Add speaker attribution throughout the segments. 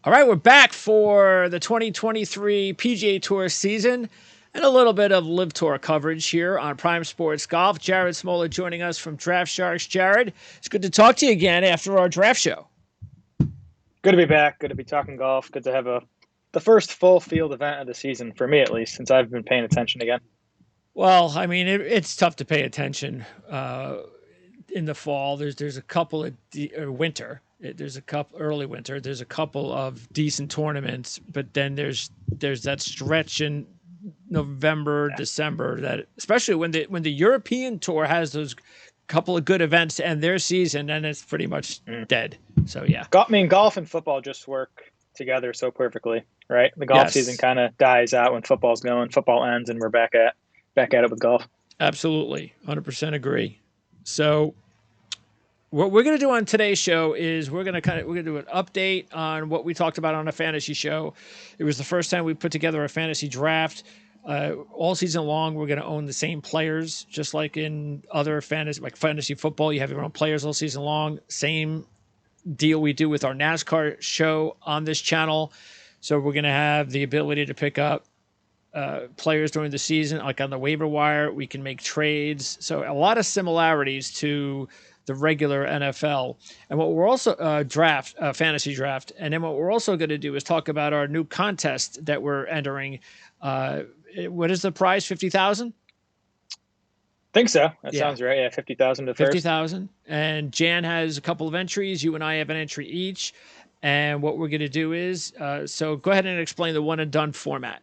Speaker 1: All right, we're back for the 2023 PGA Tour season and a little bit of Live Tour coverage here on Prime Sports Golf. Jared Smola joining us from Draft Sharks. Jared, it's good to talk to you again after our draft show.
Speaker 2: Good to be back. Good to be talking golf. Good to have the first full field event of the season, for me at least, since I've been paying attention again.
Speaker 1: Well, I mean, it's tough to pay attention in the fall. There's a couple of winter. There's a couple early winter. There's a couple of decent tournaments, but then there's that stretch in November, December that, especially when the European Tour has those couple of good events to end their season, then it's pretty much dead. So yeah,
Speaker 2: golf and football just work together so perfectly, right? The golf season kind of dies out when football's going. Football ends, and we're back at it with golf.
Speaker 1: Absolutely, 100% agree. So what we're going to do on today's show is we're going to do an update on what we talked about on a fantasy show. It was the first time we put together a fantasy draft. All season long, we're going to own the same players, just like in other fantasy football. You have your own players all season long. Same deal we do with our NASCAR show on this channel. So we're going to have the ability to pick up players during the season, like on the waiver wire. We can make trades. So a lot of similarities to the regular NFL. And what we're also fantasy draft. And then what we're also going to do is talk about our new contest that we're entering. What is the prize? 50,000?
Speaker 2: Think so. That sounds right. Yeah, 50,000 to
Speaker 1: 50,000. And Jan has a couple of entries. You and I have an entry each. And what we're going to do is, so go ahead and explain the one and done format.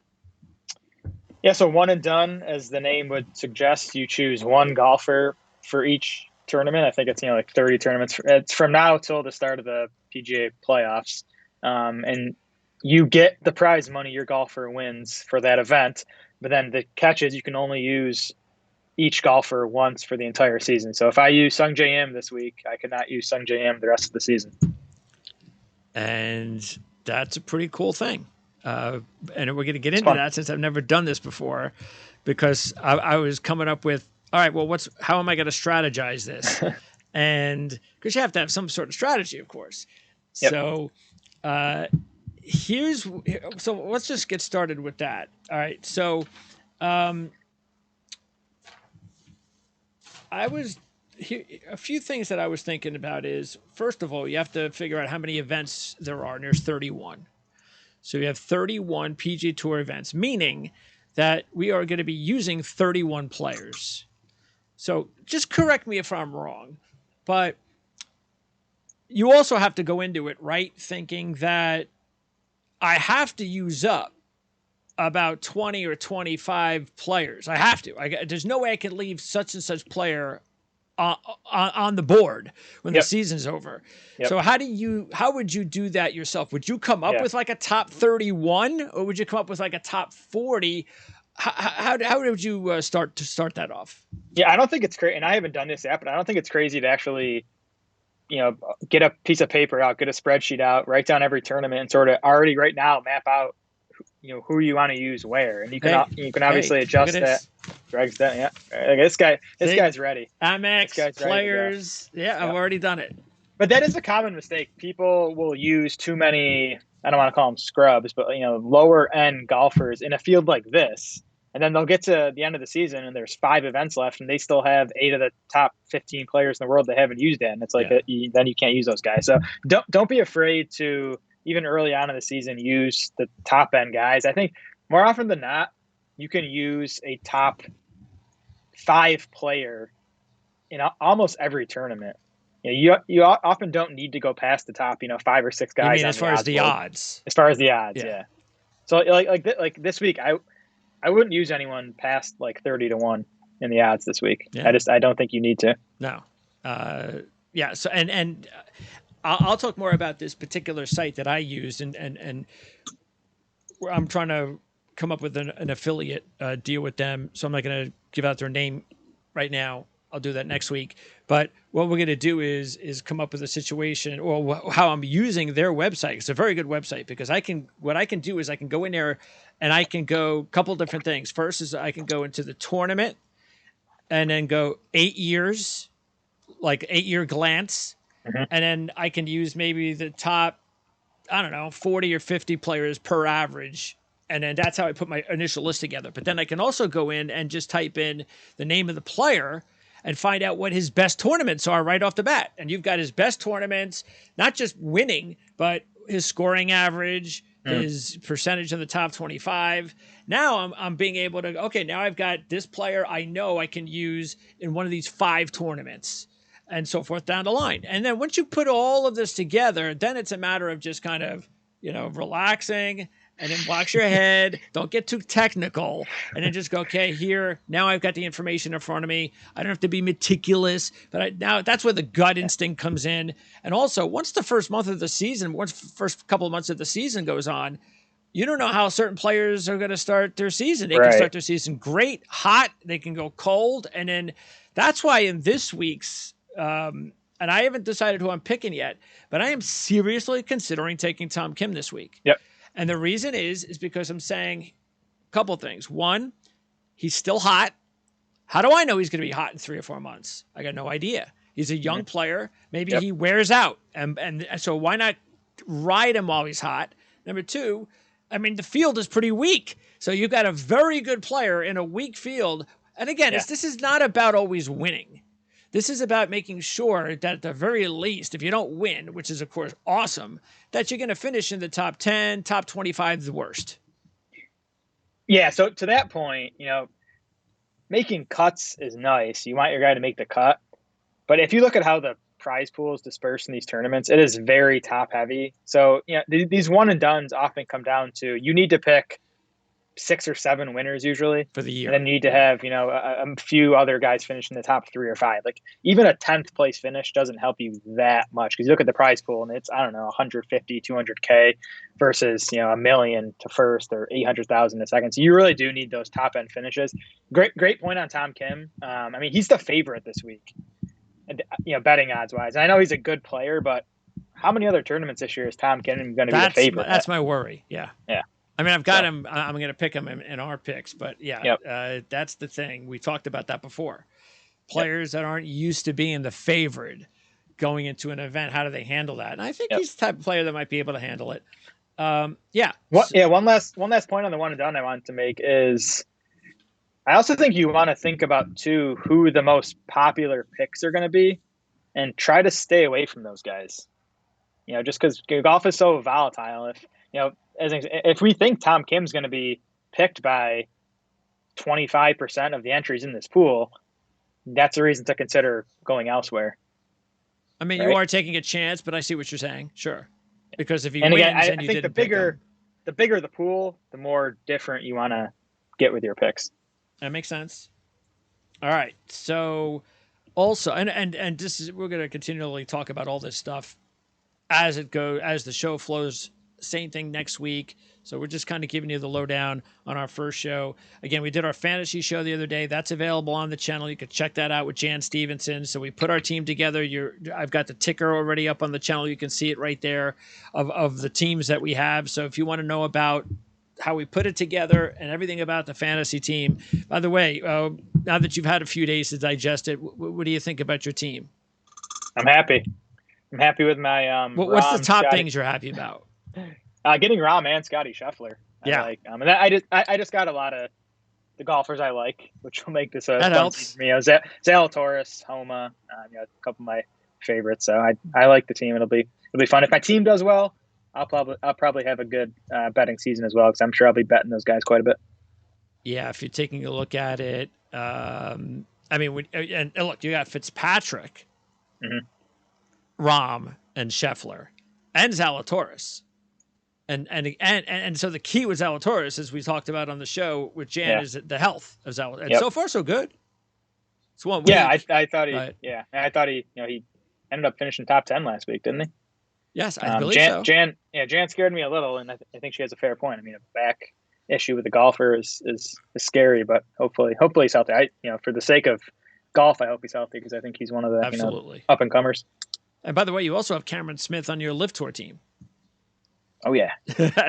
Speaker 2: Yeah, so one and done, as the name would suggest, you choose one golfer for each tournament. I think it's like 30 tournaments. It's from now till the start of the PGA playoffs, and you get the prize money your golfer wins for that event. But then the catch is you can only use each golfer once for the entire season. So if I use Sung J M this week, I could not use Sung J M the rest of the season.
Speaker 1: And that's a pretty cool thing. And we're going to get into that since I've never done this before, because I was coming up with, all right, well, how am I going to strategize this? And because you have to have some sort of strategy, of course. Yep. So so let's just get started with that. All right. So a few things that I was thinking about is, first of all, you have to figure out how many events there are, and there's 31. So we have 31 PGA Tour events, meaning that we are going to be using 31 players. So just correct me if I'm wrong, but you also have to go into it, right, thinking that I have to use up about 20 or 25 players. I have to. There's no way I can leave such and such player on the board when the season's over. Yep. So how would you do that yourself? Would you come up with like a top 31, or would you come up with like a top 40? How would you start that off?
Speaker 2: Yeah, I don't think it's crazy, and I haven't done this yet, but I don't think it's crazy to actually, get a piece of paper out, get a spreadsheet out, write down every tournament, and sort of already right now map out, who you want to use where, and you can obviously adjust that. Greg's done, yeah. This guy's ready.
Speaker 1: Amex players, I've already done it.
Speaker 2: But that is a common mistake. People will use too many, I don't want to call them scrubs, but lower end golfers in a field like this, and then they'll get to the end of the season and there's 5 events left, and they still have 8 of the top 15 players in the world they haven't used it, and it's like then you can't use those guys. So don't be afraid to, even early on in the season, use the top end guys. I think more often than not, you can use a top 5 player in almost every tournament. You often don't need to go past the top, 5 or 6 guys.
Speaker 1: You mean as far as the odds?
Speaker 2: As far as the odds, yeah. So like this week, I wouldn't use anyone past like 30 to 1 in the odds this week. Yeah. I don't think you need to.
Speaker 1: No. So and I'll talk more about this particular site that I used, and I'm trying to come up with an affiliate deal with them. So I'm not going to give out their name right now. I'll do that next week. But what we're going to do is come up with a situation, or how I'm using their website. It's a very good website, because what I can do is I can go in there and I can go a couple different things. First is I can go into the tournament and then go 8 years, like 8-year glance. Mm-hmm. And then I can use maybe the top I don't know, 40 or 50 players per average. And then that's how I put my initial list together. But then I can also go in and just type in the name of the player and find out what his best tournaments are right off the bat. And you've got his best tournaments, not just winning, but his scoring average, his percentage in the top 25. Now I'm being able to, okay, now I've got this player I know I can use in one of these 5 tournaments and so forth down the line. And then once you put all of this together, then it's a matter of just kind of, relaxing and then watch your head. Don't get too technical. And then just go, okay, here, now I've got the information in front of me. I don't have to be meticulous, but now that's where the gut instinct comes in. And also, once the first month of the season, once the first couple of months of the season goes on, you don't know how certain players are going to start their season. They can start their season great, hot. They can go cold. And then that's why in this week's, and I haven't decided who I'm picking yet, but I am seriously considering taking Tom Kim this week.
Speaker 2: Yep.
Speaker 1: And the reason is because I'm saying a couple of things. One, he's still hot. How do I know he's going to be hot in 3 or 4 months? I got no idea. He's a young player. Maybe he wears out. And so why not ride him while he's hot? Number 2, I mean, the field is pretty weak. So you've got a very good player in a weak field. And again, this is not about always winning. This is about making sure that at the very least, if you don't win, which is, of course, awesome, that you're going to finish in the top 10, top 25 the worst.
Speaker 2: Yeah, so to that point, making cuts is nice. You want your guy to make the cut. But if you look at how the prize pool is dispersed in these tournaments, it is very top-heavy. So, these one-and-dones often come down to you need to pick 6 or 7 winners usually
Speaker 1: for the year.
Speaker 2: And then you need to have, a few other guys finish in the top 3 or 5. Like even a 10th place finish doesn't help you that much because you look at the prize pool and it's, I don't know, 150, 200K versus, $1 million to first or 800,000 to second. So you really do need those top end finishes. Great point on Tom Kim. I mean, he's the favorite this week, and betting odds wise. And I know he's a good player, but how many other tournaments this year is Tom Kim going to be the favorite?
Speaker 1: That's my worry. Yeah.
Speaker 2: Yeah.
Speaker 1: I mean, I've got him. I'm going to pick him in our picks, but that's the thing. We talked about that before. Players that aren't used to being the favored going into an event, how do they handle that? And I think he's the type of player that might be able to handle it.
Speaker 2: One last point on the one and done I wanted to make is I also think you want to think about too who the most popular picks are going to be, and try to stay away from those guys. Just because golf is so volatile. If we think Tom Kim's going to be picked by 25% of the entries in this pool, that's a reason to consider going elsewhere.
Speaker 1: I mean, you are taking a chance, but I see what you're saying. Sure. Because if he wins and you didn't pick him,
Speaker 2: the bigger the pool, the more different you want to get with your picks.
Speaker 1: That makes sense. All right. So also, and this is, we're going to continually talk about all this stuff as the show flows. Same thing next week. So we're just kind of giving you the lowdown on our first show. Again, we did our fantasy show the other day. That's available on the channel. You can check that out with Jan Stevenson. So we put our team together. I've got the ticker already up on the channel. You can see it right there of the teams that we have. So if you want to know about how we put it together and everything about the fantasy team, by the way, now that you've had a few days to digest it, what do you think about your team?
Speaker 2: I'm happy. I'm happy with my
Speaker 1: what's the top things you're happy about?
Speaker 2: Getting Rahm and Scotty Scheffler. And I just got a lot of the golfers I like, which will make this a
Speaker 1: that helps
Speaker 2: for me. Zalatoris, Homa, a couple of my favorites. So I like the team. It'll be fun. If my team does well, I'll probably have a good betting season as well because I'm sure I'll be betting those guys quite a bit.
Speaker 1: Yeah, if you're taking a look at it, I mean, and look, you got Fitzpatrick, Rahm, and Scheffler, and Zalatoris. And so the key with Zalatoris, as we talked about on the show with Jan, is the health of Zalatoris. And so far, so good. It's 1 week.
Speaker 2: Yeah, I thought he he ended up finishing top 10 last week, didn't he?
Speaker 1: Yes, I believe so.
Speaker 2: Jan scared me a little, and I think she has a fair point. I mean, a back issue with the golfer is scary, but hopefully he's healthy. For the sake of golf, I hope he's healthy because I think he's one of the up and comers.
Speaker 1: And by the way, you also have Cameron Smith on your Live Tour team.
Speaker 2: Oh yeah,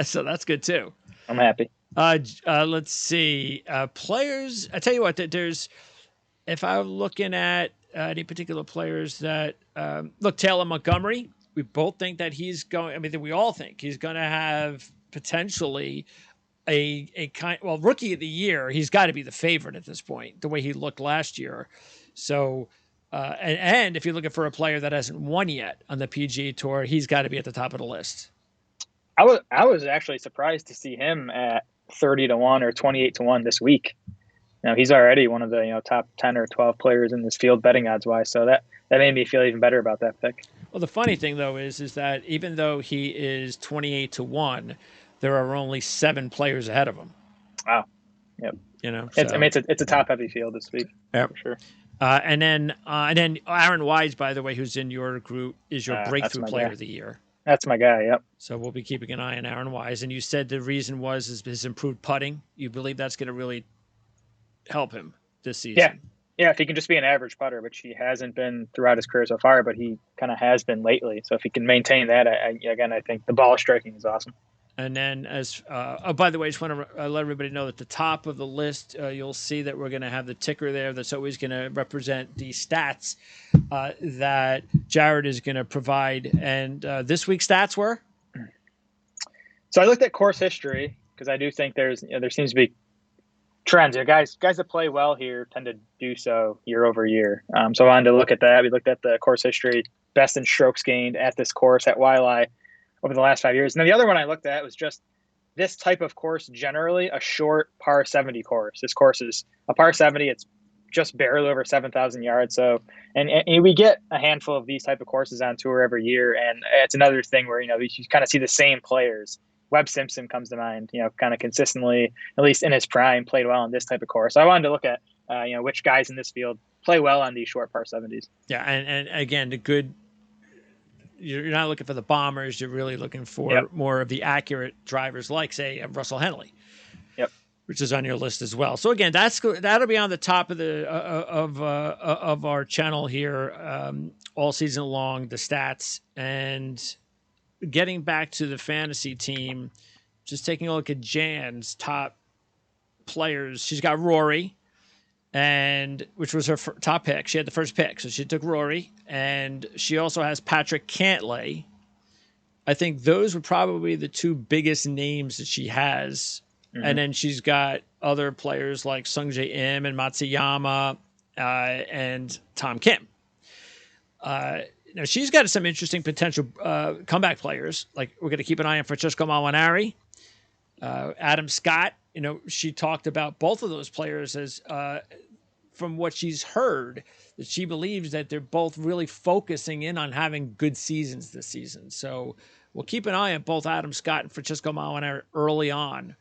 Speaker 1: so that's good too.
Speaker 2: I'm happy.
Speaker 1: Let's see, players. I tell you what, there's if I'm looking at any particular players that look, Taylor Montgomery. We both think that he's going. I mean, we all think he's going to have potentially a kind. Well, rookie of the year. He's got to be the favorite at this point. The way he looked last year. So, and if you're looking for a player that hasn't won yet on the PGA Tour, he's got to be at the top of the list.
Speaker 2: I was actually surprised to see him at 30-1 or 28-1 this week. He's already one of the top 10 or 12 players in this field betting odds wise. So that made me feel even better about that pick.
Speaker 1: Well, the funny thing though is that even though he is 28-1, there are only 7 players ahead of him.
Speaker 2: Wow. Yep. It's a top heavy field this week.
Speaker 1: Yep.
Speaker 2: For sure.
Speaker 1: And then Aaron Wise, by the way, who's in your group, is your breakthrough player of the year.
Speaker 2: That's my guy. Yep.
Speaker 1: So we'll be keeping an eye on Aaron Wise. And you said the reason was his improved putting. You believe that's going to really help him this season.
Speaker 2: Yeah. If he can just be an average putter, which he hasn't been throughout his career so far, but he kind of has been lately. So if he can maintain that, I think the ball striking is awesome.
Speaker 1: And then by the way, I just want to let everybody know that at the top of the list, you'll see that we're going to have the ticker there. That's always going to represent the stats that Jared is going to provide. And this week's stats were?
Speaker 2: So I looked at course history because I do think there seems to be trends here. Guys that play well here tend to do so year over year. So I wanted to look at that. We looked at the course history, best in strokes gained at this course at Waialae over the last 5 years. Now, the other one I looked at was just this type of course, generally a short par 70 course. This course is a par 70. It's just barely over 7,000 yards. So, and we get a handful of these type of courses on tour every year. And it's another thing where, you kind of see the same players. Webb Simpson comes to mind, kind of consistently, at least in his prime, played well on this type of course. So I wanted to look at, which guys in this field play well on these short par 70s.
Speaker 1: Yeah. And again, you're not looking for the bombers. You're really looking for more of the accurate drivers, like say Russell Henley, which is on your list as well. So again, that'll be on the top of of our channel here all season long. The stats. And getting back to the fantasy team, just taking a look at Jan's top players. She's got Rory, which was her top pick. She had the first pick, so she took Rory, and she also has Patrick Cantlay. I think those were probably the 2 biggest names that she has. Mm-hmm. And then she's got other players like Sungjae Im and Matsuyama and Tom Kim. Now she's got some interesting potential comeback players. Like we're going to keep an eye on Francesco Molinari, Adam Scott. She talked about both of those players as, from what she's heard, that she believes that they're both really focusing in on having good seasons this season. So we'll keep an eye on both Adam Scott and Francesco Molinari early on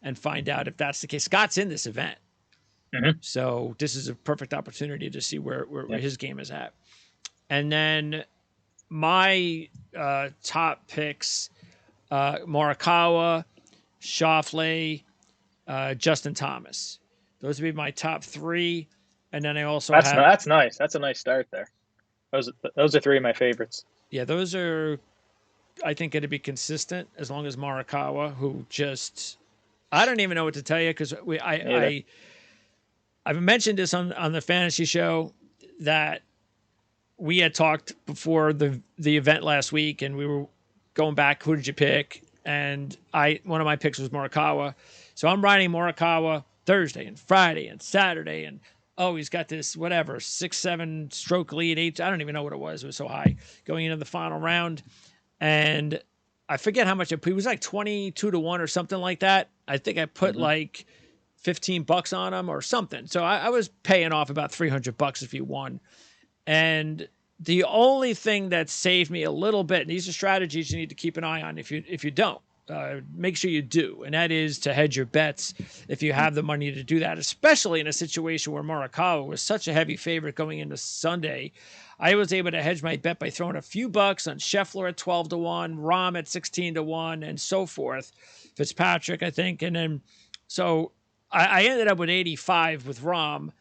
Speaker 1: and find out if that's the case. Scott's in this event. Mm-hmm. So this is a perfect opportunity to see where his game is at. And then my top picks, Morikawa, Schauffele, Justin Thomas. Those would be my top 3. And then I also
Speaker 2: that's nice. That's a nice start there. Those are 3 of my favorites.
Speaker 1: Yeah, those are, I think, going to be consistent as long as Morikawa, who just, I don't even know what to tell you because I've mentioned this on the fantasy show that we had talked before the event last week, and we were going back. Who did you pick? And one of my picks was Morikawa. So I'm riding Morikawa Thursday and Friday and Saturday, and he's got this 6-7 stroke lead. 8. I don't even know what it was. It was so high going into the final round, and I forget how much it was, like 22-1 or something like that. I think I put like $15 on him or something. So I was paying off about $300 if he won. And the only thing that saved me a little bit, and these are strategies you need to keep an eye on if you don't, make sure you do, and that is to hedge your bets if you have the money to do that, especially in a situation where Morikawa was such a heavy favorite going into Sunday. I was able to hedge my bet by throwing a few bucks on Scheffler at 12-1, Rahm at 16-1, and so forth. Fitzpatrick, I think. And then, so I ended up with 85 with Rahm.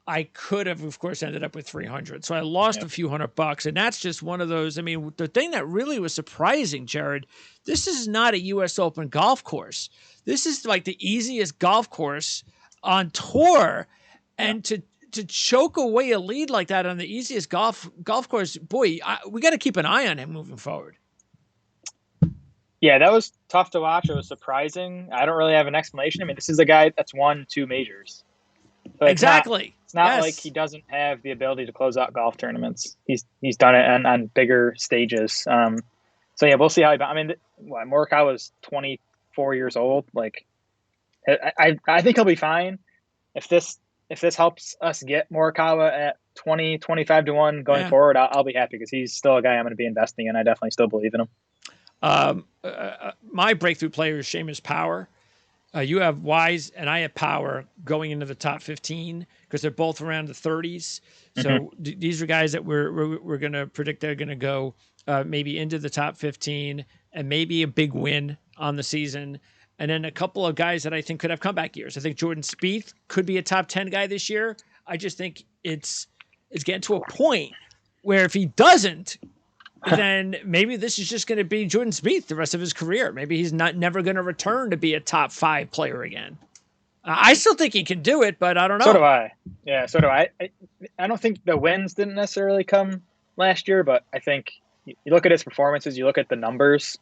Speaker 1: I could have, of course, ended up with 300. So I lost a few $100, and that's just one of those. I mean, the thing that really was surprising, Jared, this is not a U.S. Open golf course. This is like the easiest golf course on tour, and to choke away a lead like that on the easiest golf course, boy, we got to keep an eye on him moving forward.
Speaker 2: Yeah, that was tough to watch. It was surprising. I don't really have an explanation. I mean, this is a guy that's won 2 majors. So
Speaker 1: Exactly.
Speaker 2: It's not
Speaker 1: Yes.
Speaker 2: like he doesn't have the ability to close out golf tournaments. He's done it on bigger stages. So yeah, we'll see how he. I mean, Morikawa was 24 years old. Like, I think he'll be fine. If this helps us get Morikawa at 20, 25 to 1 going forward, I'll be happy because he's still a guy I'm going to be investing in. I definitely still believe in him.
Speaker 1: My breakthrough player is Seamus Power. You have Wise and I have Power going into the top 15 because they're both around the 30s. So these are guys that we're going to predict they're going to go maybe into the top 15 and maybe a big win on the season. And then a couple of guys that I think could have comeback years. I think Jordan Spieth could be a top 10 guy this year. I just think it's getting to a point where if he doesn't, then maybe this is just going to be Jordan Spieth the rest of his career. Maybe he's never going to return to be a top 5 player again. I still think he can do it, but I don't know.
Speaker 2: So do I. Yeah, so do I. I don't think the wins didn't necessarily come last year, but I think you look at his performances, you look at the numbers,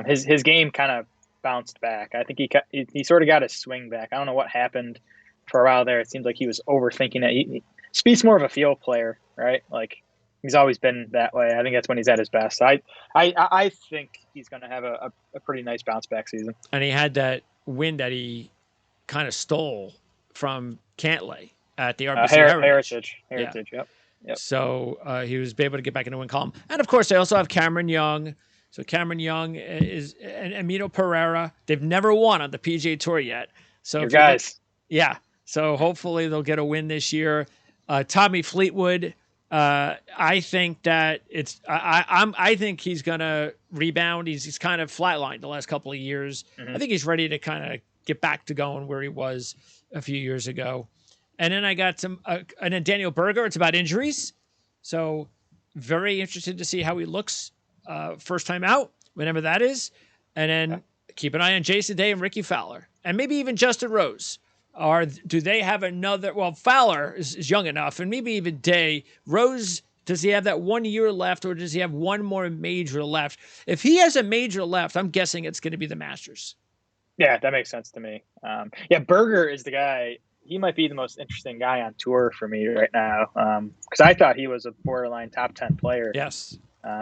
Speaker 2: his game kind of bounced back. I think he sort of got his swing back. I don't know what happened for a while there. It seems like he was overthinking it. Spieth's more of a field player, right? Like, he's always been that way. I think that's when he's at his best. I think he's going to have a pretty nice bounce back season.
Speaker 1: And he had that win that he kind of stole from Cantlay at the RBC
Speaker 2: Heritage.
Speaker 1: Yeah.
Speaker 2: Yep.
Speaker 1: So he was able to get back into win column. And of course, they also have Cameron Young. So Cameron Young is and Amino Pereira. They've never won on the PGA Tour yet. So
Speaker 2: your guys.
Speaker 1: Yeah. So hopefully they'll get a win this year. Tommy Fleetwood. I think that I think he's gonna rebound. He's kind of flatlined the last couple of years. I think he's ready to kind of get back to going where he was a few years ago. And then I got and then Daniel Berger. It's about injuries, so very interested to see how he looks first time out, whenever that is. And then keep an eye on Jason Day and Ricky Fowler, and maybe even Justin Rose. Or do they have another? Well, Fowler is young enough, and maybe even Day. Rose, does he have that 1 year left, or does he have one more major left? If he has a major left, I'm guessing it's going to be the Masters.
Speaker 2: Yeah, that makes sense to me. Berger is the guy. He might be the most interesting guy on tour for me right now, because I thought he was a borderline top 10 player.
Speaker 1: Yes.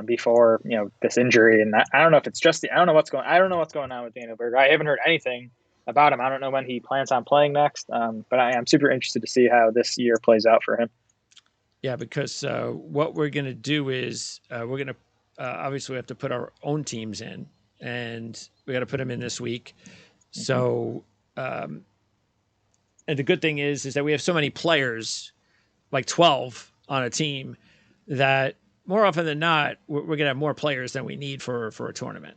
Speaker 2: Before this injury, and I don't know if it's just I don't know what's going on with Daniel Berger. I haven't heard anything about him. I don't know when he plans on playing next, but I am super interested to see how this year plays out for him.
Speaker 1: Yeah, because what we're going to do is we're going to obviously we have to put our own teams in, and we got to put them in this week. So, and the good thing is that we have so many players, like 12 on a team, that more often than not, we're going to have more players than we need for a tournament.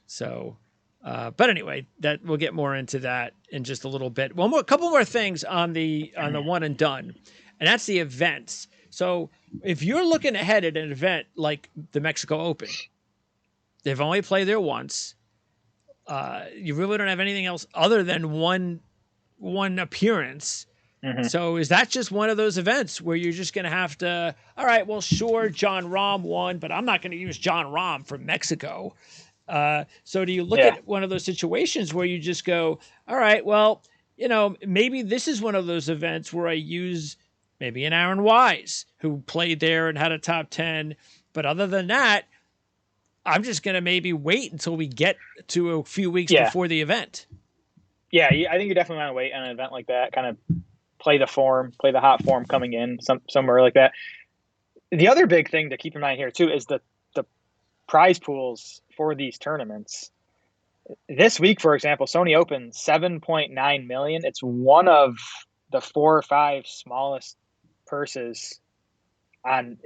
Speaker 1: So, but anyway, that we'll get more into that in just a little bit. A couple more things on the one and done, and that's the events. So if you're looking ahead at an event like the Mexico Open, they've only played there once. You really don't have anything else other than one appearance. So is that just one of those events where you're just going to have to, all right, well, sure, John Rahm won, but I'm not going to use John Rahm from Mexico. So do you look at one of those situations where you just go, all right, well, maybe this is one of those events where I use maybe an Aaron Wise who played there and had a top 10. But other than that, I'm just going to maybe wait until we get to a few weeks before the event.
Speaker 2: Yeah, I think you definitely want to wait on an event like that, kind of play the hot form coming in somewhere like that. The other big thing to keep in mind here too is the prize pools for these tournaments. This week, for example, Sony Open, 7.9 million. It's one of the 4 or 5 smallest purses on,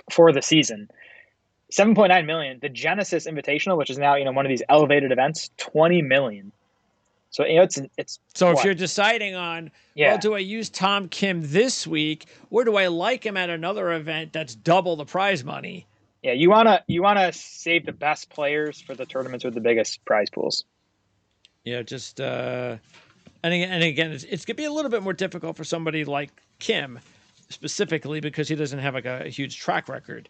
Speaker 2: for the season. 7.9 million. The Genesis Invitational, which is now, one of these elevated events, 20 million. So, it's
Speaker 1: so if you're deciding on, well, do I use Tom Kim this week, or do I like him at another event that's double the prize money?
Speaker 2: Yeah, you wanna save the best players for the tournaments with the biggest prize pools.
Speaker 1: Yeah, just and again, it's gonna be a little bit more difficult for somebody like Kim, specifically because he doesn't have like a huge track record,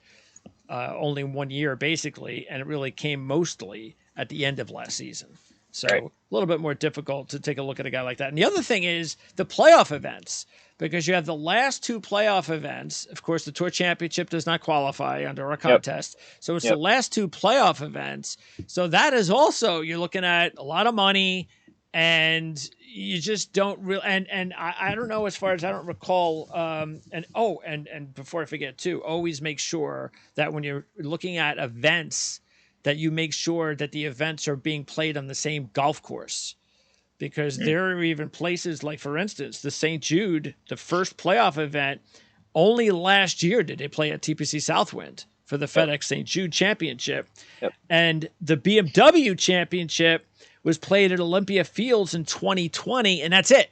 Speaker 1: only 1 year basically, and it really came mostly at the end of last season. So
Speaker 2: Right.
Speaker 1: a little bit more difficult to take a look at a guy like that. And the other thing is the playoff events, because you have the last 2 playoff events. Of course, the Tour Championship does not qualify under a contest. So it's the last 2 playoff events. So that is also, you're looking at a lot of money, and you just don't really, and I don't know, as far as I don't recall, and before I forget too, always make sure that when you're looking at events, that you make sure that the events are being played on the same golf course, because there are even places like, for instance, the St. Jude, the first playoff event, only last year did they play at TPC Southwind for the FedEx St. Jude Championship. And the BMW Championship was played at Olympia Fields in 2020, and that's it.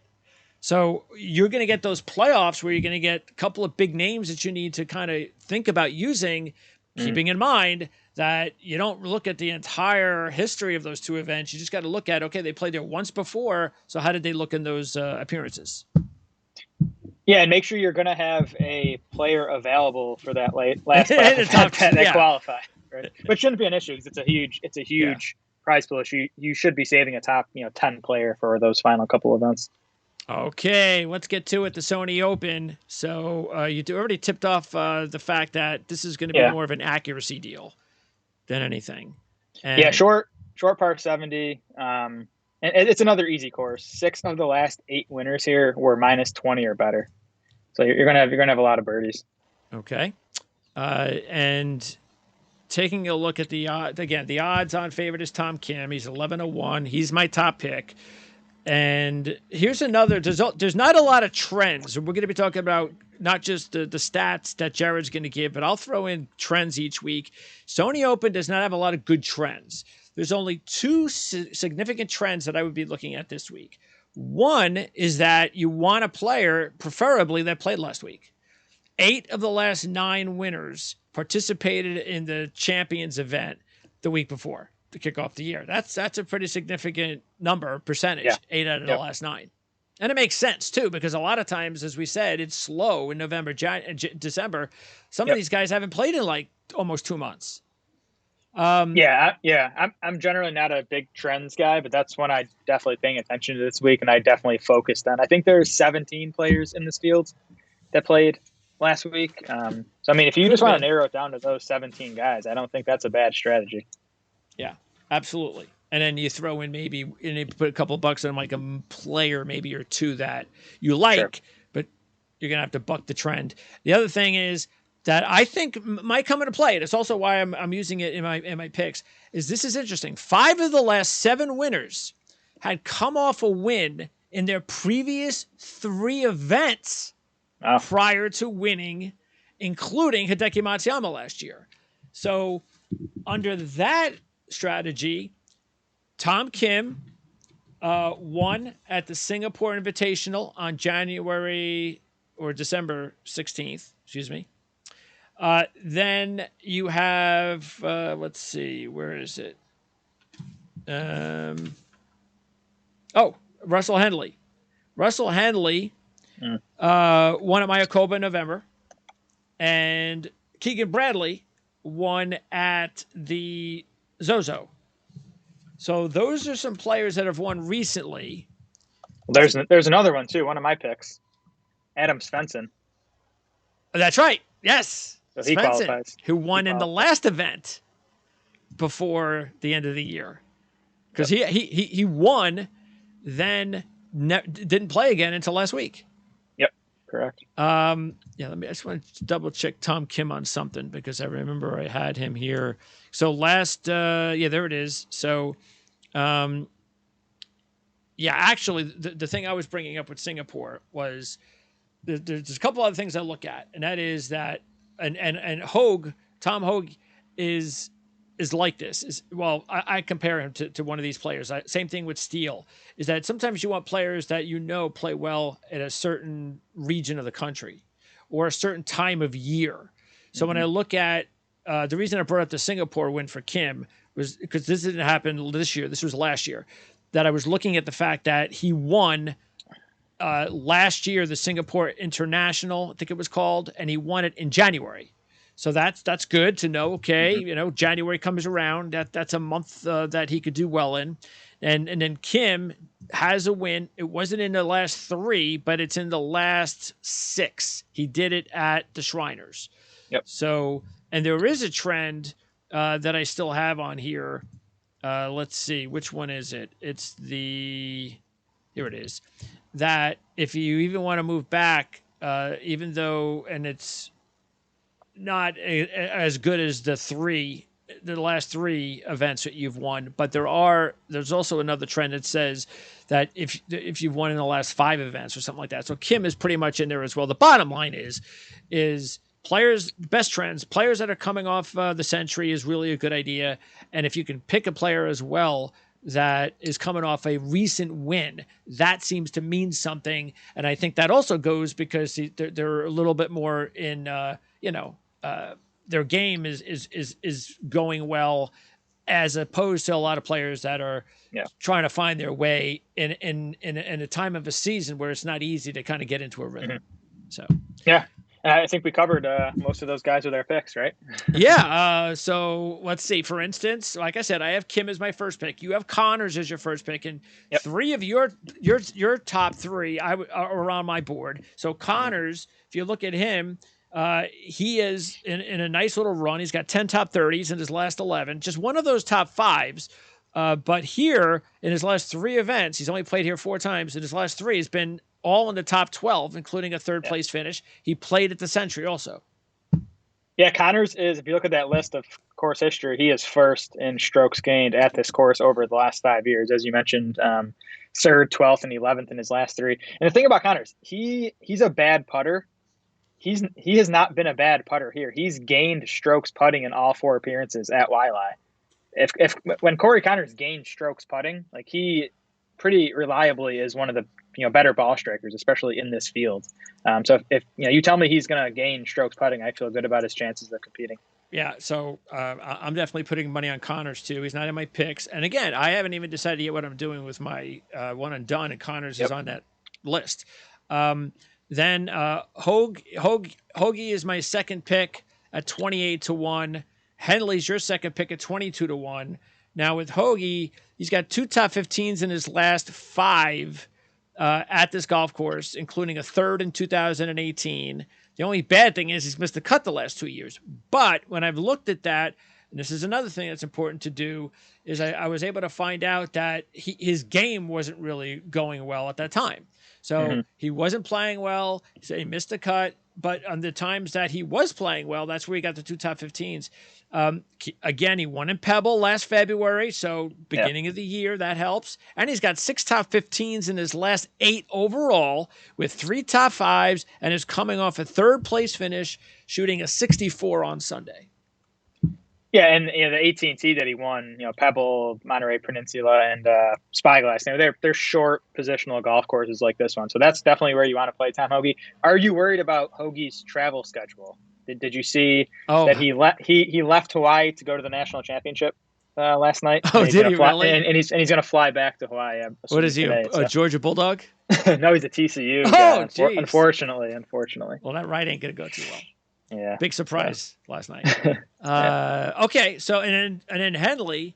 Speaker 1: So you're going to get those playoffs where you're going to get a couple of big names that you need to kind of think about using, keeping in mind that you don't look at the entire history of those 2 events. You just got to look at, okay, they played there once before, so how did they look in those appearances?
Speaker 2: Yeah, and make sure you're going to have a player available for that last playoff that qualify, right? Which shouldn't be an issue because it's a huge prize pool. You should be saving a top 10 player for those final couple events.
Speaker 1: Okay, let's get to it. The Sony Open. So you already tipped off the fact that this is going to be more of an accuracy deal than anything. And
Speaker 2: short par 70. And it's another easy course. 6 of the last 8 winners here were -20 or better. So you're gonna have a lot of birdies.
Speaker 1: Okay, and taking a look at the odds again, the odds-on favorite is Tom Kim. He's 11-1. He's my top pick. And here's another. There's not a lot of trends. We're going to be talking about not just the stats that Jared's going to give, but I'll throw in trends each week. Sony Open does not have a lot of good trends. There's only 2 significant trends that I would be looking at this week. One is that you want a player, preferably, that played last week. 8 of the last 9 winners participated in the Champions event the week before to kick off the year. That's a pretty significant percentage. 8 out of the last 9. And it makes sense too, because a lot of times, as we said, it's slow in November, December. Some of these guys haven't played in like almost 2 months.
Speaker 2: I'm generally not a big trends guy, but that's one I definitely paying attention to this week, and I definitely focused on. I think there's 17 players in this field that played last week. So I mean, if you just want to narrow it down to those 17 guys, I don't think that's a bad strategy.
Speaker 1: Yeah, absolutely. And then you throw in you put a couple of bucks on like a player, maybe or 2 that you like, but you're gonna have to buck the trend. The other thing is that I think might come into play, and it's also why I'm using it in my picks, is this is interesting. 5 of the last 7 winners had come off a win in their previous 3 events prior to winning, including Hideki Matsuyama last year. So under that strategy, Tom Kim won at the Singapore Invitational on December 16th, excuse me. Then you have, let's see, where is it? Russell Henley. Russell Henley won at Mayakoba in November. And Keegan Bradley won at the Zozo. So those are some players that have won recently.
Speaker 2: Well, there's another one too. One of my picks, Adam Svensson.
Speaker 1: That's right. Yes,
Speaker 2: so he
Speaker 1: Svensson,
Speaker 2: qualifies.
Speaker 1: Who won in the last event before the end of the year, because he won, then didn't play again until last week.
Speaker 2: Yep, correct.
Speaker 1: I just want to double check Tom Kim on something, because I remember I had him here. So there it is. So, actually, the thing I was bringing up with Singapore was there's a couple other things I look at, and that is that, and Tom Hogue is like this. I compare him to one of these players. Same thing with Steele, is that sometimes you want players that play well at a certain region of the country or a certain time of year. So when I look at the reason I brought up the Singapore win for Kim was because this didn't happen this year. This was last year, that I was looking at the fact that he won last year, the Singapore International, I think it was called, and he won it in January. So that's good to know. Okay, January comes around. That's a month that he could do well in, and then Kim has a win. It wasn't in the last 3, but it's in the last 6. He did it at the Shriners.
Speaker 2: Yep.
Speaker 1: So, and there is a trend that I still have on here. Let's see, which one is it? It's here it is. That if you even want to move back, even though, and it's not as good as the last 3 events that you've won, but there's also another trend that says that if you've won in the last 5 events or something like that. So Kim is pretty much in there as well. The bottom line is players, best trends, players that are coming off the Century is really a good idea. And if you can pick a player as well that is coming off a recent win, that seems to mean something. And I think that also goes because they're a little bit more in, their game is going well, as opposed to a lot of players that are trying to find their way in a time of a season where it's not easy to kind of get into a rhythm. So,
Speaker 2: yeah. I think we covered most of those guys with our picks, right?
Speaker 1: Yeah. So let's see. For instance, like I said, I have Kim as my first pick. You have Connors as your first pick, and 3 of your top 3 are on my board. So Connors, if you look at him, he is in a nice little run. He's got 10 top 30s in his last 11. Just one of those top 5s. But here in his last 3 events, he's only played here 4 times. In his last 3, he's been all in the top 12, including a 3rd place finish. He played at the Century also.
Speaker 2: Yeah, Connors is, if you look at that list of course history, he is first in strokes gained at this course over the last 5 years. As you mentioned, 3rd, 12th, and 11th in his last 3. And the thing about Connors, he's a bad putter. He has not been a bad putter here. He's gained strokes putting in all 4 appearances at Waialae. When Corey Connors gained strokes putting, like, he pretty reliably is one of the better ball strikers, especially in this field. So if you tell me he's going to gain strokes putting, I feel good about his chances of competing.
Speaker 1: Yeah, so I'm definitely putting money on Connors too. He's not in my picks, and again, I haven't even decided yet what I'm doing with my one and done, and Connors is on that list. Then Hoagie is my second pick at 28-1. Henley's your second pick at 22-1. Now with Hoagie, he's got 2 top 15s in his last 5 at this golf course, including a 3rd in 2018. The only bad thing is he's missed the cut the last 2 years. But when I've looked at that, and this is another thing that's important to do, is I was able to find out that his game wasn't really going well at that time. So he wasn't playing well. So he missed the cut. But on the times that he was playing well, that's where he got the 2 top 15s. Again, he won in Pebble last February, so beginning of the year, that helps. And he's got 6 top 15s in his last 8 overall, with 3 top 5s, and is coming off a 3rd place finish, shooting a 64 on Sunday.
Speaker 2: Yeah, and the AT&T that he won, Pebble, Monterey Peninsula, and Spyglass. They're short positional golf courses like this one, so that's definitely where you want to play Tom Hoagie. Are you worried about Hoagie's travel schedule? Did you see that he left Hawaii to go to the national championship last night?
Speaker 1: Oh, did he really?
Speaker 2: And he's going to fly back to Hawaii.
Speaker 1: What is he?
Speaker 2: Today,
Speaker 1: a Georgia Bulldog?
Speaker 2: No, he's a TCU.
Speaker 1: Oh,
Speaker 2: guy, unfortunately.
Speaker 1: Well, that ride ain't going to go too well.
Speaker 2: Yeah.
Speaker 1: Big surprise last night. Okay, so and then Henley.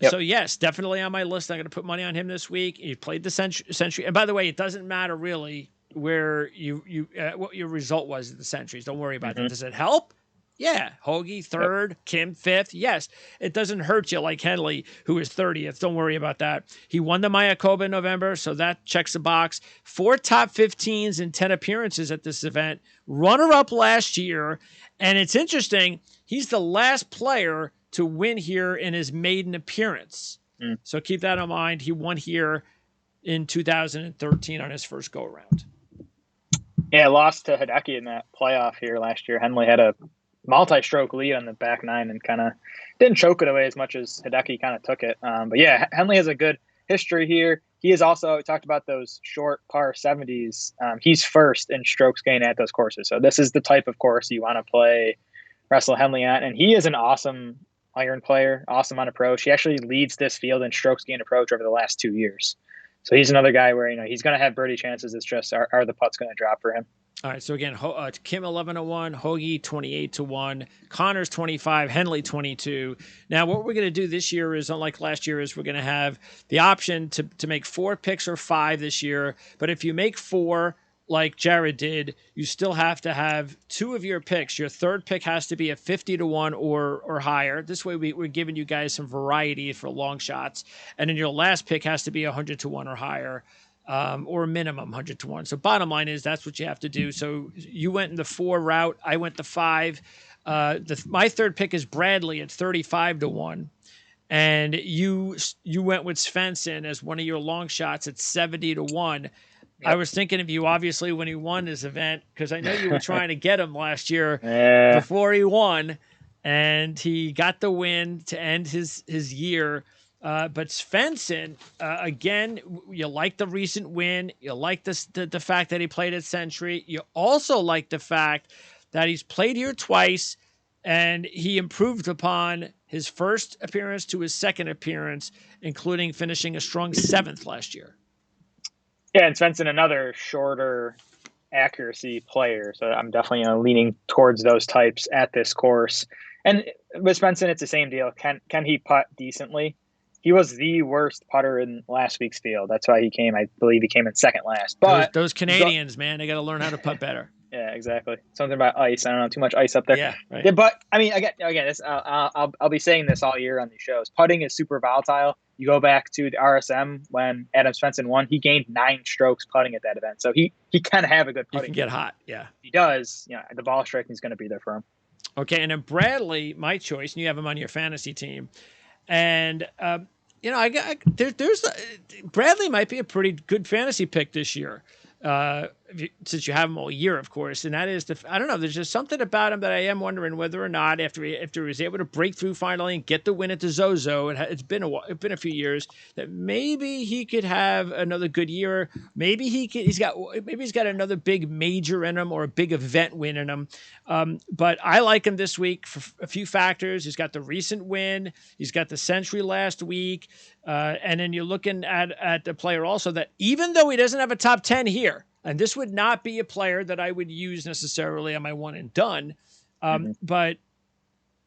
Speaker 1: So yes, definitely on my list. I'm going to put money on him this week. He played the Century, and by the way, it doesn't matter really where you what your result was at the Centuries. Don't worry about that. Does it help? Yeah, Hoagie 3rd, Kim 5th. Yes, it doesn't hurt you like Henley, who is 30th. Don't worry about that. He won the Mayakoba in November, so that checks the box. 4 top 15s in 10 appearances at this event. Runner-up last year, and it's interesting, he's the last player to win here in his maiden appearance. So keep that in mind. He won here in 2013 on his first go-around.
Speaker 2: Yeah, lost to Hideki in that playoff here last year. Henley had a multi-stroke lead on the back 9 and kind of didn't choke it away as much as Hideki kind of took it. But yeah, Henley has a good history here. He is also, we talked about those short par 70s. He's first in strokes gained at those courses. So this is the type of course you want to play Russell Henley at. And he is an awesome iron player, awesome on approach. He actually leads this field in strokes gained approach over the last 2 years. So he's another guy where, he's going to have birdie chances. It's just, are the putts going to drop for him?
Speaker 1: All right, so again, Kim 11-1, Hoagie 28-1, Connors 25, Henley 22. Now, what we're going to do this year is, unlike last year, is we're going to have the option to make 4 picks or 5 this year. But if you make 4, like Jared did, you still have to have 2 of your picks. Your third pick has to be a 50-1 or higher. This way, we're giving you guys some variety for long shots. And then your last pick has to be 100-1 or higher. Or a minimum 100-1. So bottom line is that's what you have to do. So you went in the 4 route. I went the 5. My third pick is Bradley at 35-1. And you went with Svensson as one of your long shots at 70-1. Yep. I was thinking of you, obviously, when he won this event, because I know you were trying to get him last year before he won. And he got the win to end his year. But Svensson, again, you like the recent win. You like the fact that he played at Century. You also like the fact that he's played here twice, and he improved upon his first appearance to his second appearance, including finishing a strong 7th last year.
Speaker 2: Yeah, and Svensson, another shorter accuracy player. So I'm definitely leaning towards those types at this course. And with Svensson, it's the same deal. Can he putt decently? He was the worst putter in last week's field. That's why I believe he came in second last. But
Speaker 1: those Canadians, man, they got to learn how to putt better.
Speaker 2: Yeah, exactly. Something about ice. I don't know, too much ice up there.
Speaker 1: Yeah, right.
Speaker 2: Yeah, but I mean, again, this, I'll be saying this all year on these shows. Putting is super volatile. You go back to the RSM when Adam Svensson won. He gained 9 strokes putting at that event, so he can have a good putting.
Speaker 1: He can get hot. Yeah,
Speaker 2: he does. The ball striking is going to be there for him.
Speaker 1: Okay, and then Bradley, my choice, and you have him on your fantasy team, and. There's Bradley might be a pretty good fantasy pick this year, since you have him all year, of course. And that is I don't know. There's just something about him that I am wondering whether or not after he was able to break through finally and get the win at the Zozo, it's been a few years, that maybe he could have another good year. Maybe he's got another big major in him or a big event win in him. But I like him this week for a few factors. He's got the recent win. He's got the Century last week. And then you're looking at the player also that even though he doesn't have a top 10 here, and this would not be a player that I would use necessarily on my one and done, but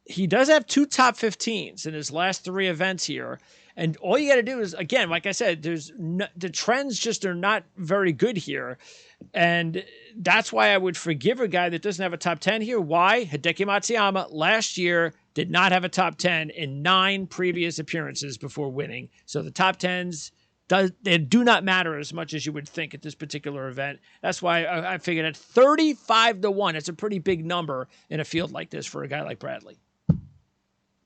Speaker 1: he does have 2 top 15s in his last 3 events here. And all you got to do is, again, like I said, the trends just are not very good here. And that's why I would forgive a guy that doesn't have a top 10 here. Why? Hideki Matsuyama last year did not have a top 10 in 9 previous appearances before winning. So the top 10s, they do not matter as much as you would think at this particular event. That's why I figured at 35-1, it's a pretty big number in a field like this for a guy like Bradley.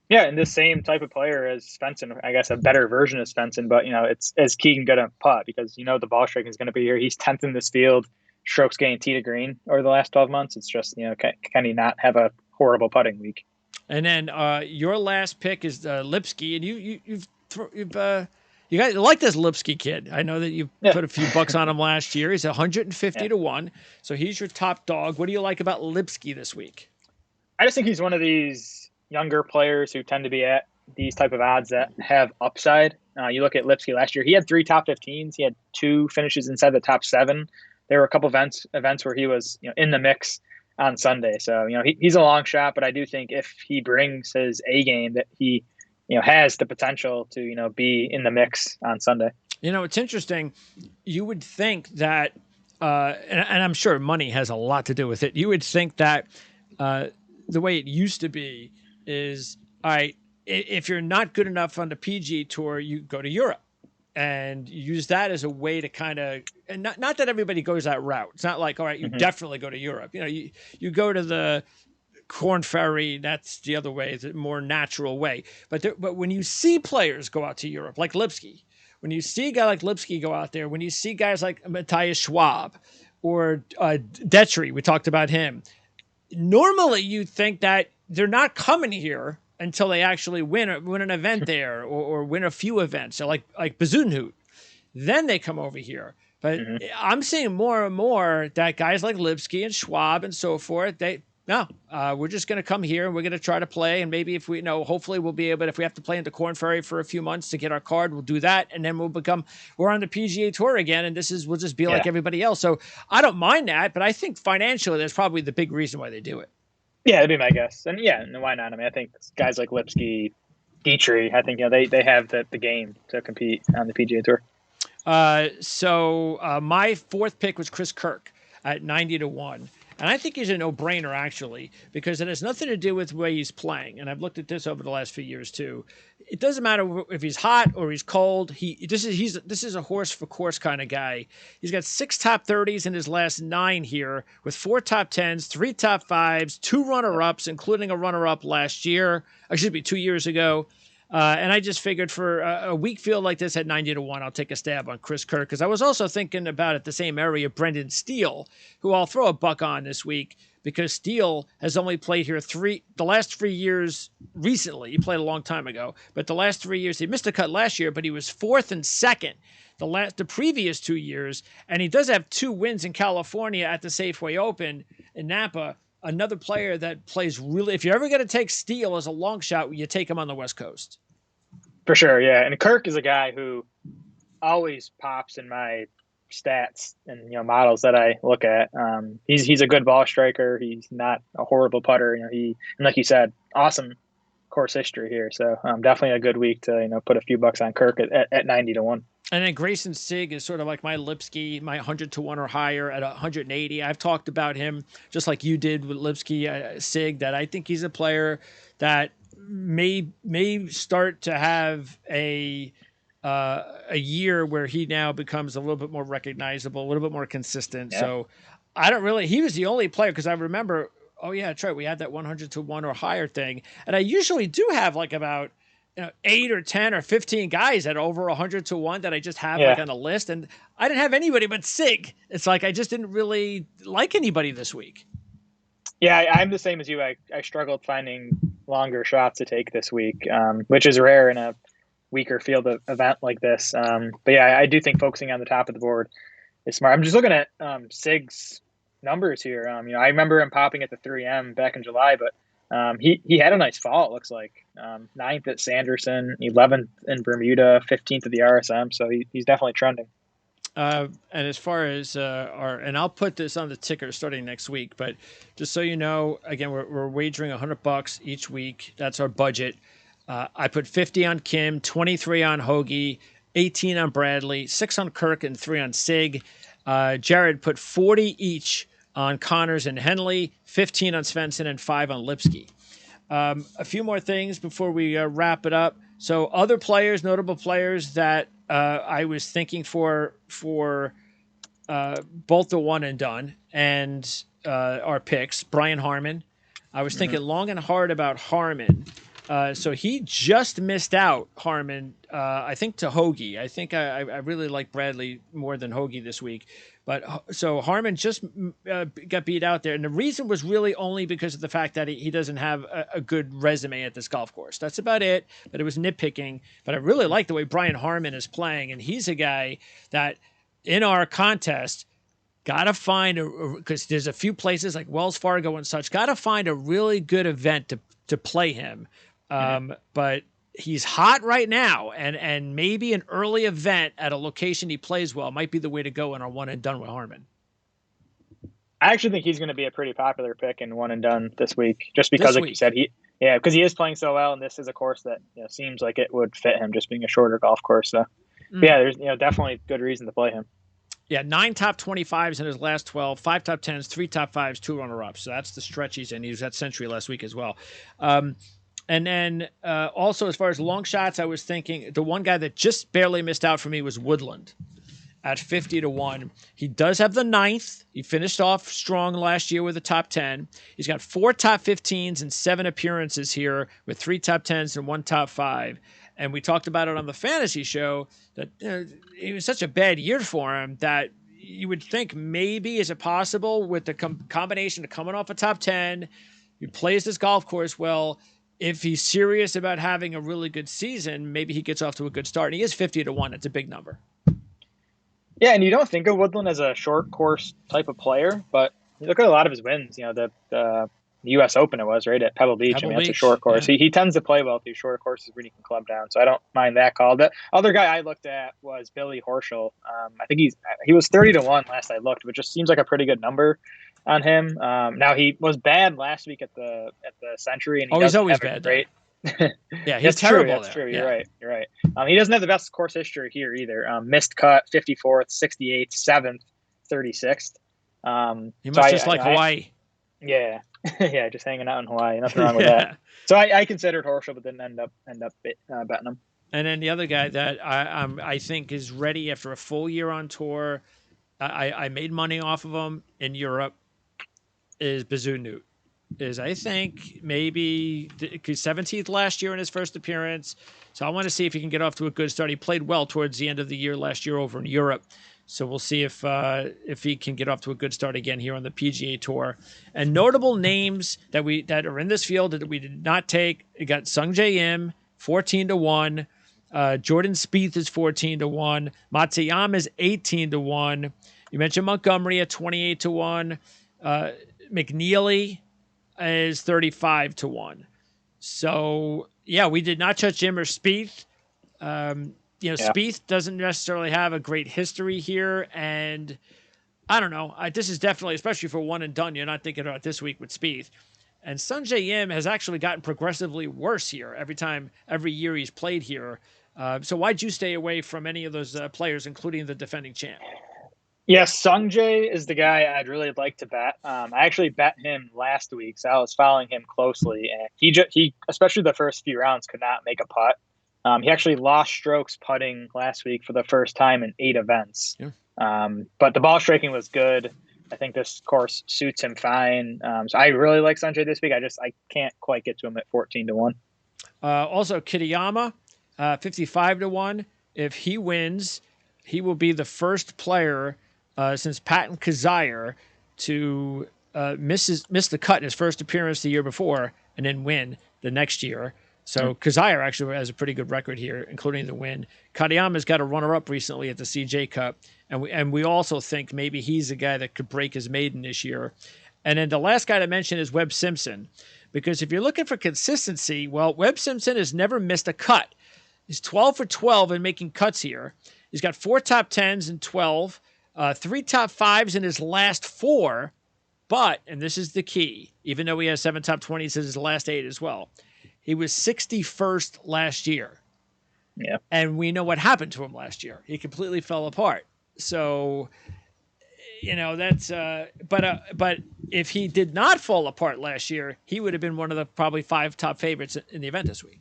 Speaker 2: Yeah, and this same type of player as Svensson, I guess a better version of Svensson, but it's as Keegan going to putt because the ball striking is going to be here. He's 10th in this field, strokes gained tee to green over the last 12 months. It's just can he not have a horrible putting week? And
Speaker 1: then your last pick is Lipsky, and you guys like this Lipsky kid. I know that you put a few bucks on him last year. He's 150-1, so he's your top dog. What do you like about Lipsky this week?
Speaker 2: I just think he's one of these younger players who tend to be at these type of odds that have upside. You look at Lipsky last year, he had 3 top 15s. He had 2 finishes inside the top 7. There were a couple events where he was in the mix on Sunday. So, he's a long shot, but I do think if he brings his A game that he, has the potential to, be in the mix on Sunday.
Speaker 1: It's interesting. You would think that, and I'm sure money has a lot to do with it. You would think that the way it used to be is, all right, if you're not good enough on the PGA Tour, you go to Europe and use that as a way to kind of, and not that everybody goes that route. It's not like, all right, you definitely go to Europe. You go to the Corn Ferry, that's the other way, it's a more natural way. But when you see players go out to Europe, like Lipsky, when you see a guy like Lipsky go out there, when you see guys like Matthias Schwab or Detry, we talked about him, normally you think that they're not coming here until they actually win an event there or win a few events. So like Bazunhut, then they come over here. But I'm seeing more and more that guys like Lipsky and Schwab and so forth, No, we're just going to come here and we're going to try to play. And maybe if we, hopefully we'll be able, if we have to play into Corn Ferry for a few months to get our card, we'll do that. And then we're on the PGA Tour again. And we'll just be like everybody else. So I don't mind that, but I think financially, that's probably the big reason why they do it.
Speaker 2: Yeah, that'd be my guess. And why not? I mean, I think guys like Lipsky, Dietrich, I think, they have the game to compete on the PGA Tour.
Speaker 1: So my fourth pick was Chris Kirk at 90-1. And I think he's a no-brainer, actually, because it has nothing to do with the way he's playing. And I've looked at this over the last few years, too. It doesn't matter if he's hot or he's cold. This is a horse-for-course kind of guy. He's got 6 top 30s in his last 9 here, with 4 top 10s, 3 top 5s, 2 runner-ups, including a runner-up 2 years ago. And I just figured for a weak field like this at 90-1, I'll take a stab on Chris Kirk, because I was also thinking about at the same area Brendan Steele, who I'll throw a buck on this week, because Steele has only played here the last 3 years recently. He played a long time ago, but the last 3 years, he missed a cut last year, but he was 4th and 2nd the previous 2 years, and he does have 2 wins in California at the Safeway Open in Napa. Another player that plays really, if you're ever going to take Steele as a long shot, you take him on the West Coast.
Speaker 2: For sure, yeah. And Kirk is a guy who always pops in my stats and models that I look at. He's a good ball striker. He's not a horrible putter. And like you said, awesome course history here. So definitely a good week to put a few bucks on Kirk at 90-1.
Speaker 1: And then Grayson Sigg is sort of like my Lipsky, my 100-1 or higher at 180. I've talked about him just like you did with Lipsky, Sigg, that I think he's a player that may start to have a year where he now becomes a little bit more recognizable, a little bit more consistent. Yeah. So he was the only player, because I remember, oh yeah, that's right, we had that 100-1 or higher thing. And I usually do have like about 8 or 10 or 15 guys at over 100-1 that I just have like on a list. And I didn't have anybody but Sigg. It's like I just didn't really like anybody this week.
Speaker 2: Yeah, I'm the same as you. I struggled finding longer shots to take this week, which is rare in a weaker field event like this. But yeah, I do think focusing on the top of the board is smart. I'm just looking at Sigg's numbers here. I remember him popping at the 3M back in July, but he had a nice fall, it looks like. 9th at Sanderson, 11th in Bermuda, 15th at the RSM. So he's definitely trending.
Speaker 1: And as far as and I'll put this on the ticker starting next week, but just so you know, again, we're wagering $100 each week. That's our budget. I put 50 on Kim, 23 on Hoagie, 18 on Bradley, 6 on Kirk, and 3 on Sigg. Jared put 40 each on Connors and Henley, 15 on Svensson, and 5 on Lipsky. A few more things before we wrap it up. So other players, notable players that I was thinking for both the one and done and our picks. Brian Harman. I was thinking long and hard about Harman. So he just missed out, Harman, I think, to Hoagie. I think I really like Bradley more than Hoagie this week. But so Harman just got beat out there. And the reason was really only because of the fact that he doesn't have a good resume at this golf course. That's about it. But it was nitpicking. But I really like the way Brian Harman is playing. And he's a guy that in our contest got to find, because there's a few places like Wells Fargo and such, got to find a really good event to play him. But he's hot right now, and maybe an early event at a location he plays well might be the way to go in our one and done with Harman.
Speaker 2: I actually think he's going to be a pretty popular pick in one and done this week, just because, like you said, because he is playing so well, and this is a course that seems like it would fit him, just being a shorter golf course. So, yeah, there's definitely good reason to play him.
Speaker 1: Yeah, 9 top 25s in his last 12, 5 top 10s, 3 top 5s, 2 runner-ups. So that's the stretch he's in. He was at Century last week as well. And then also, as far as long shots, I was thinking the one guy that just barely missed out for me was Woodland at 50-1. He does have the 9th. He finished off strong last year with a top 10. He's got 4 top 15s and 7 appearances here with 3 top 10s and 1 top 5. And we talked about it on the fantasy show that it was such a bad year for him that you would think maybe, is it possible with the combination of coming off a top 10, he plays this golf course well, if he's serious about having a really good season, maybe he gets off to a good start. And he is 50-1. It's a big number.
Speaker 2: Yeah, and you don't think of Woodland as a short course type of player, but you look at a lot of his wins. The U.S. Open it was, right, at Pebble Beach. I
Speaker 1: Pebble
Speaker 2: mean, that's a
Speaker 1: Beach.
Speaker 2: short course.
Speaker 1: Yeah.
Speaker 2: He tends to play well through short courses when he can club down, so I don't mind that call. The other guy I looked at was Billy Horschel. I think he was 30-1 last I looked, which just seems like a pretty good number on him. Now he was bad last week at the Century, and he
Speaker 1: He's
Speaker 2: doesn't
Speaker 1: always
Speaker 2: have a
Speaker 1: bad
Speaker 2: great.
Speaker 1: Yeah, he's
Speaker 2: That's true.
Speaker 1: terrible
Speaker 2: That's
Speaker 1: there.
Speaker 2: true.
Speaker 1: Yeah.
Speaker 2: You're right. He doesn't have the best course history here either. Missed cut, 54th, 68th, 7th, 36th.
Speaker 1: He must just like Hawaii.
Speaker 2: Yeah, yeah, just hanging out in Hawaii. Nothing wrong with
Speaker 1: Yeah.
Speaker 2: that. So I considered Horschel, but didn't end up betting him.
Speaker 1: And then the other guy that I think is ready after a full year on tour, I made money off of him in Europe, is Bazoo Newt. I think maybe 17th last year in his first appearance. So I want to see if he can get off to a good start. He played well towards the end of the year last year over in Europe. So we'll see if he can get off to a good start again here on the PGA Tour. And notable names that are in this field that we did not take. We got Sungjae Im, 14-1. Jordan Spieth is 14-1. Matsuyama is 18-1. You mentioned Montgomery at 28-1. McNeely is 35-1. So yeah, we did not touch Im or Spieth. Spieth doesn't necessarily have a great history here, and I don't know. This is definitely, especially for one and done, you're not thinking about this week with Spieth. And Sungjae Im has actually gotten progressively worse here every year he's played here. So why'd you stay away from any of those players, including the defending champ?
Speaker 2: Yes, Sungjae is the guy I'd really like to bet. I actually bet him last week, so I was following him closely, and he especially the first few rounds could not make a putt. He actually lost strokes putting last week for the first time in 8 events. Yeah. But the ball striking was good. I think this course suits him fine. So I really like Sungjae this week. I can't quite get to him at 14-1.
Speaker 1: Also, Kitayama, 55-1. If he wins, he will be the first player since Patton Kizzire to miss the cut in his first appearance the year before and then win the next year. So Kizzire actually has a pretty good record here, including the win. Katayama's got a runner-up recently at the CJ Cup, and we also think maybe he's a guy that could break his maiden this year. And then the last guy to mention is Webb Simpson, because if you're looking for consistency, well, Webb Simpson has never missed a cut. He's 12 for 12 in making cuts here. He's got 4 top 10s in 12, 3 top 5s in his last 4, but, and this is the key, even though he has 7 top 20s in his last 8 as well, he was 61st last year.
Speaker 2: Yeah.
Speaker 1: And we know what happened to him last year. He completely fell apart. So, that's, but if he did not fall apart last year, he would have been one of the probably 5 top favorites in the event this week.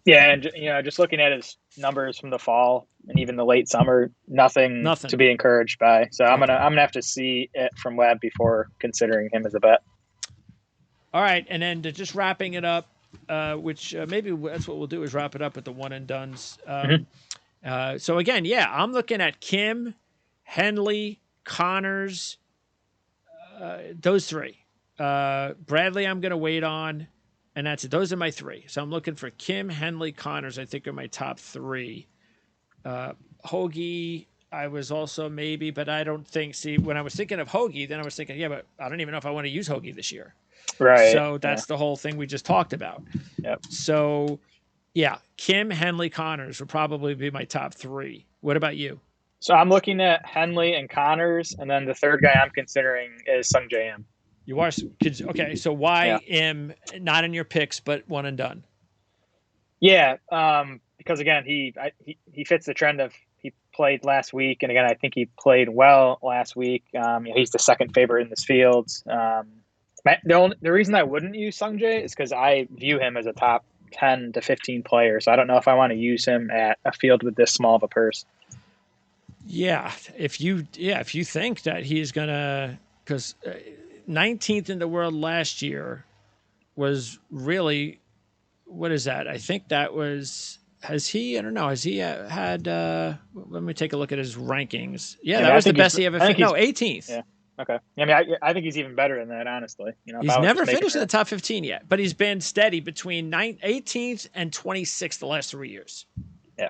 Speaker 2: Yeah, and just looking at his numbers from the fall and even the late summer, nothing. To be encouraged by. So I'm gonna have to see it from Webb before considering him as a bet.
Speaker 1: All right, and then just wrapping it up, which maybe that's what we'll do is wrap it up at the one and dones. So again, I'm looking at Kim, Henley, Connors, those 3. Bradley, I'm going to wait on. And that's it. Those are my 3. So I'm looking for Kim, Henley, Connors, I think are my top 3. Hoagie, I was also maybe, but I don't think, when I was thinking of Hoagie, then I was thinking, but I don't even know if I want to use Hoagie this year.
Speaker 2: Right.
Speaker 1: So that's the whole thing we just talked about.
Speaker 2: Yep.
Speaker 1: So, Kim, Henley, Connors would probably be my top 3. What about you?
Speaker 2: So I'm looking at Henley and Connors, and then the third guy I'm considering is Sungjae Im.
Speaker 1: You are okay. So why Im not in your picks, but one and done?
Speaker 2: Yeah, because again, he fits the trend of he played last week, and again, I think he played well last week. He's the second favorite in this field. The reason I wouldn't use Sungjae is because I view him as a top 10 to 15 player. So I don't know if I want to use him at a field with this small of a purse.
Speaker 1: Yeah, if you think that he's gonna, because 19th in the world last year was really, what is that? I think that was, I don't know, has he had, let me take a look at his rankings. Yeah, that was the best he ever finished. No, 18th.
Speaker 2: Yeah. Okay. I mean, I think he's even better than that, honestly.
Speaker 1: He's never finished in the top 15 yet, but he's been steady between 18th and 26th the last 3 years.
Speaker 2: Yeah.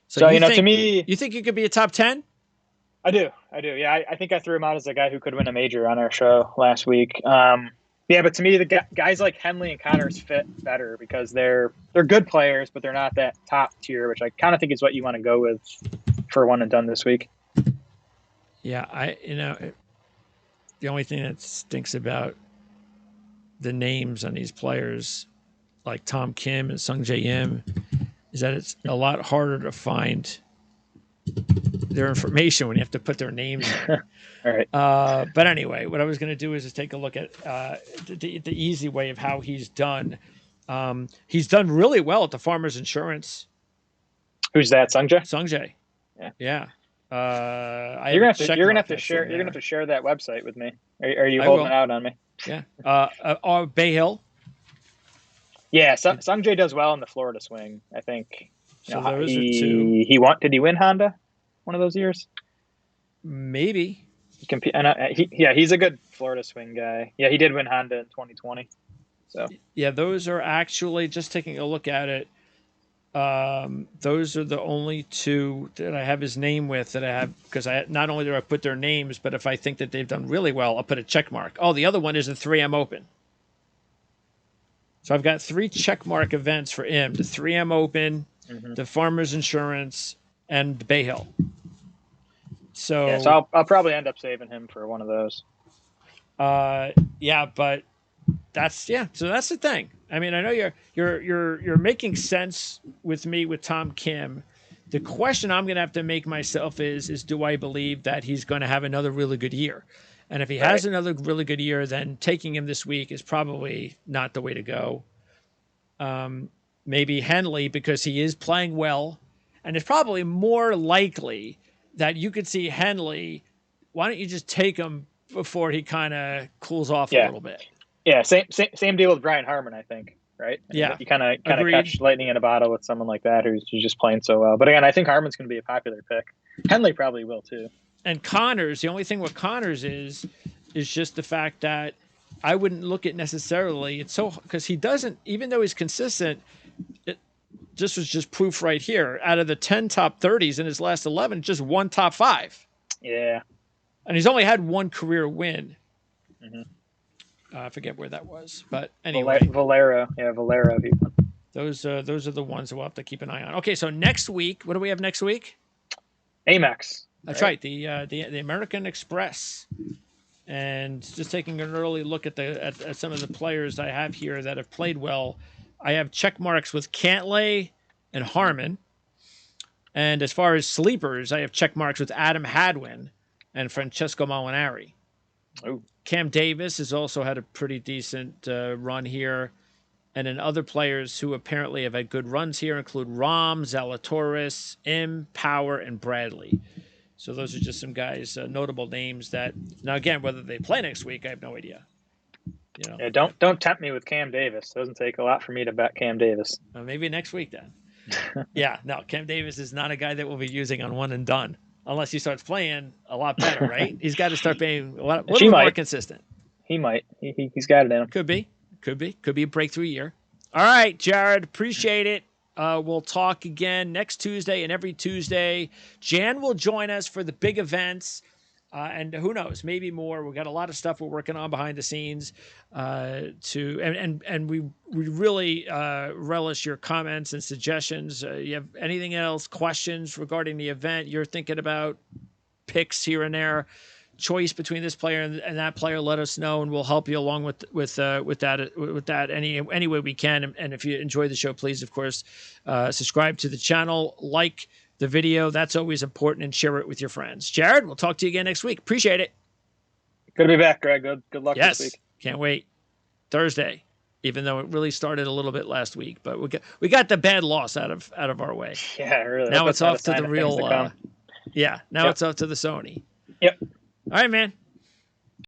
Speaker 1: So
Speaker 2: to me,
Speaker 1: you think you could be a top 10?
Speaker 2: I do. Yeah, I think I threw him out as a guy who could win a major on our show last week. Yeah, but to me, the guys like Henley and Connors fit better because they're good players, but they're not that top tier, which I kind of think is what you want to go with for one and done this week.
Speaker 1: Yeah, the only thing that stinks about the names on these players, like Tom Kim and Sung Jae Im, is that it's a lot harder to find their information when you have to put their names in.
Speaker 2: All right.
Speaker 1: But anyway, what I was going to do is just take a look at the easy way of how he's done. He's done really well at the Farmers Insurance.
Speaker 2: Who's that? Sungjae?
Speaker 1: Sungjae.
Speaker 2: Yeah.
Speaker 1: You're
Speaker 2: gonna have to share. You're gonna have to share that website with me. Are you holding out on me?
Speaker 1: Yeah. Bay Hill.
Speaker 2: Yeah. Sungjae does well in the Florida swing. I think.
Speaker 1: So those are two.
Speaker 2: Did he win Honda one of those years?
Speaker 1: Maybe.
Speaker 2: He's a good Florida swing guy. Yeah, he did win Honda in 2020. So
Speaker 1: yeah, those are actually, just taking a look at it. Those are the only two that I have his name with that I have, because not only do I put their names, but if I think that they've done really well, I'll put a check mark. Oh, the other one is the 3M Open. So I've got 3 check mark events for him: the 3M Open, the Farmers Insurance, and the Bay Hill.
Speaker 2: So I'll probably end up saving him for one of those.
Speaker 1: Yeah, but so that's the thing. I mean, I know you're making sense with me with Tom Kim. The question I'm going to have to make myself is do I believe that he's going to have another really good year? And if he has another really good year, then taking him this week is probably not the way to go. Maybe Henley, because he is playing well, and it's probably more likely that you could see Henley. Why don't you just take him before he kind of cools off a little bit?
Speaker 2: Yeah, same deal with Brian Harman, I think, right?
Speaker 1: Yeah,
Speaker 2: you kind of catch lightning in a bottle with someone like that who's just playing so well. But again, I think Harman's going to be a popular pick. Henley probably will too.
Speaker 1: And Connors, the only thing with Connors is just the fact that I wouldn't look at necessarily. It's so, because he doesn't, even though he's consistent. This was just proof right here. Out of the 10 top 30s in his last 11, just 1 top 5.
Speaker 2: Yeah.
Speaker 1: And he's only had 1 career win. I forget where that was, but anyway.
Speaker 2: Valero. Yeah, Valero.
Speaker 1: Those are the ones we'll have to keep an eye on. Okay, so next week, what do we have next week?
Speaker 2: Amex.
Speaker 1: That's right, the American Express. And just taking an early look at some of the players I have here that have played well. I have check marks with Cantlay and Harman. And as far as sleepers, I have check marks with Adam Hadwin and Francesco Molinari.
Speaker 2: Oh.
Speaker 1: Cam Davis has also had a pretty decent run here. And then other players who apparently have had good runs here include Rahm, Zalatoris, M, Power, and Bradley. So those are just some guys, notable names that, now again, whether they play next week, I have no idea. You know.
Speaker 2: Yeah, don't tempt me with Cam Davis. It doesn't take a lot for me to bet Cam Davis.
Speaker 1: Maybe next week then. Yeah, no, Cam Davis is not a guy that we'll be using on one and done unless he starts playing a lot better, right? He's got to start being a little more consistent.
Speaker 2: He might. He's got it in him.
Speaker 1: Could be a breakthrough year. All right, Jared, appreciate it. We'll talk again next Tuesday and every Tuesday. Jan will join us for the big events. And who knows, maybe more. We've got a lot of stuff we're working on behind the scenes and we really relish your comments and suggestions. You have anything else, questions regarding the event you're thinking about, picks here and there, choice between this player and that player, let us know, and we'll help you along with that any way we can. And if you enjoy the show, please, of course, subscribe to the channel, like the video. That's always important, and share it with your friends. Jared, we'll talk to you again next week. Appreciate it.
Speaker 2: Good to be back, Greg. Good luck this week.
Speaker 1: Can't wait. Thursday, even though it really started a little bit last week, but we got the bad loss out of our way.
Speaker 2: Yeah, really.
Speaker 1: Now it's off to the real. Now it's off to the Sony.
Speaker 2: Yep.
Speaker 1: All right, man.